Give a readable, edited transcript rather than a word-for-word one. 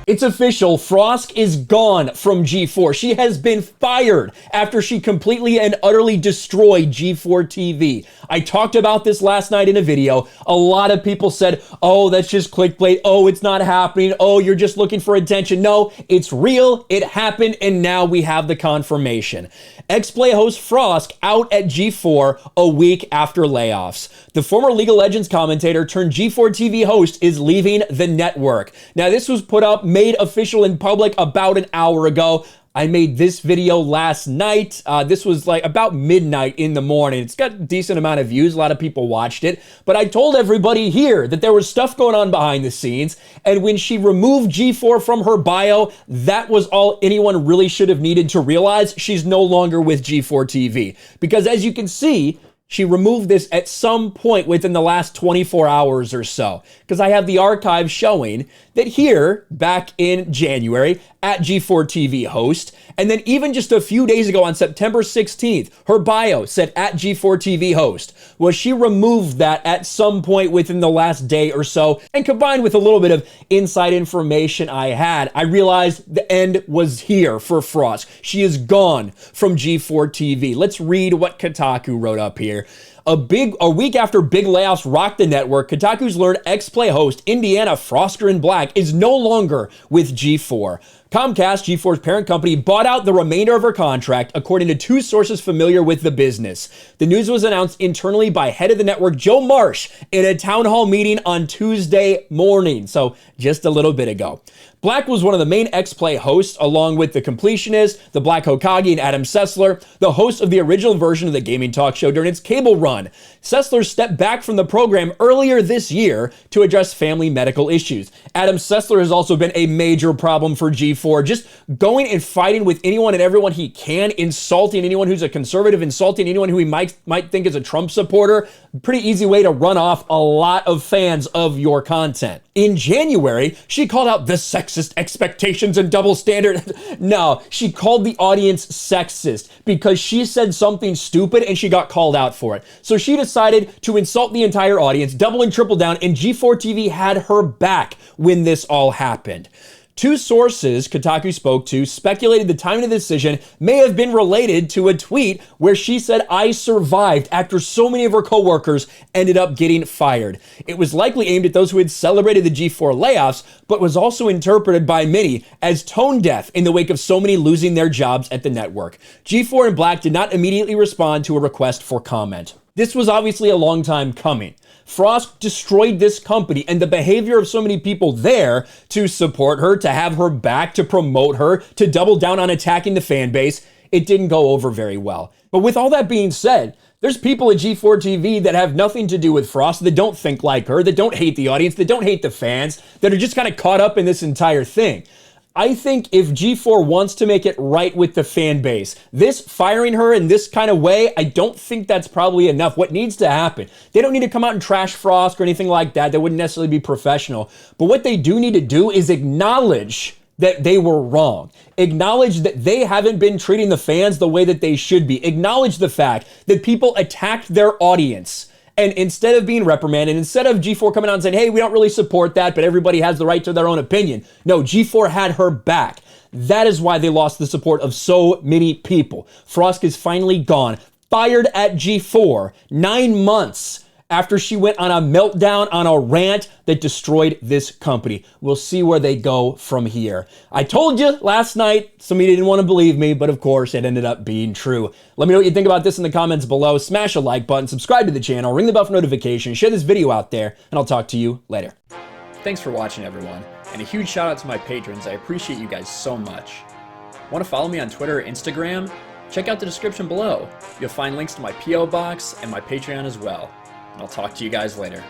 It's official, Frosk is gone from G4. She has been fired after she completely and utterly destroyed G4TV. I talked about this last night in a video. A lot of people said, oh, that's just clickbait. Oh, it's not happening. Oh, you're just looking for attention. No, it's real. It happened, and now we have the confirmation. X-Play host Frosk out at G4 a week after layoffs. The former League of Legends commentator turned G4TV host is leaving the network. Now, this was put up, made official in public about an hour ago. I made this video last night. This was like about midnight in the morning. It's got a decent amount of views. A lot of people watched it. But I told everybody here that there was stuff going on behind the scenes. And when she removed G4 from her bio, that was all anyone really should have needed to realize. She's no longer with G4TV. Because as you can see, she removed this at some point within the last 24 hours or so. Because I have the archive showing that here, back in January, at G4TV host, and then even just a few days ago on September 16th, her bio said at G4TV host. Well, she removed that at some point within the last day or so, and combined with a little bit of inside information I had, I realized the end was here for Frosk. She is gone from G4TV. Let's read what Kotaku wrote up here. A week after big layoffs rocked the network, Kotaku's learned X-Play host Indiana Frosker in Black is no longer with G4. Comcast, G4's parent company, bought out the remainder of her contract, according to two sources familiar with the business. The news was announced internally by head of the network, Joe Marsh, in a town hall meeting on Tuesday morning, so just a little bit ago. Black was one of the main X-Play hosts, along with the Completionist, the Black Hokage, and Adam Sessler, the host of the original version of the gaming talk show during its cable run. Sessler stepped back from the program earlier this year to address family medical issues. Adam Sessler has also been a major problem for G4, just going and fighting with anyone and everyone he can, insulting anyone who's a conservative, insulting anyone who he might think is a Trump supporter. Pretty easy way to run off a lot of fans of your content. In January, she called out the sexist expectations and double standard. No, she called the audience sexist because she said something stupid and she got called out for it. So she decided to insult the entire audience, double and triple down, and G4TV had her back when this all happened. Two sources Kotaku spoke to speculated the timing of the decision may have been related to a tweet where she said, "I survived," after so many of her coworkers ended up getting fired. It was likely aimed at those who had celebrated the G4 layoffs, but was also interpreted by many as tone deaf in the wake of so many losing their jobs at the network. G4 and Black did not immediately respond to a request for comment. This was obviously a long time coming. Frosk destroyed this company, and the behavior of so many people there to support her, to have her back, to promote her, to double down on attacking the fan base, it didn't go over very well. But with all that being said, there's people at G4TV that have nothing to do with Frost, that don't think like her, that don't hate the audience, that don't hate the fans, that are just kind of caught up in this entire thing. I think if G4 wants to make it right with the fan base, this firing her in this kind of way, I don't think that's probably enough. What needs to happen, they don't need to come out and trash Frost or anything like that. That wouldn't necessarily be professional. But what they do need to do is acknowledge that they were wrong. Acknowledge that they haven't been treating the fans the way that they should be. Acknowledge the fact that people attacked their audience. And instead of being reprimanded, instead of G4 coming out and saying, hey, we don't really support that, but everybody has the right to their own opinion. No, G4 had her back. That is why they lost the support of so many people. Frosk is finally gone. Fired at G4 9 months after she went on a meltdown, on a rant that destroyed this company. We'll see where they go from here. I told you last night, some of you didn't want to believe me, but of course it ended up being true. Let me know what you think about this in the comments below. Smash a like button, subscribe to the channel, ring the bell for notifications, share this video out there, and I'll talk to you later. Thanks for watching, everyone, and a huge shout out to my patrons. I appreciate you guys so much. Want to follow me on Twitter or Instagram? Check out the description below. You'll find links to my P.O. box and my Patreon as well. I'll talk to you guys later.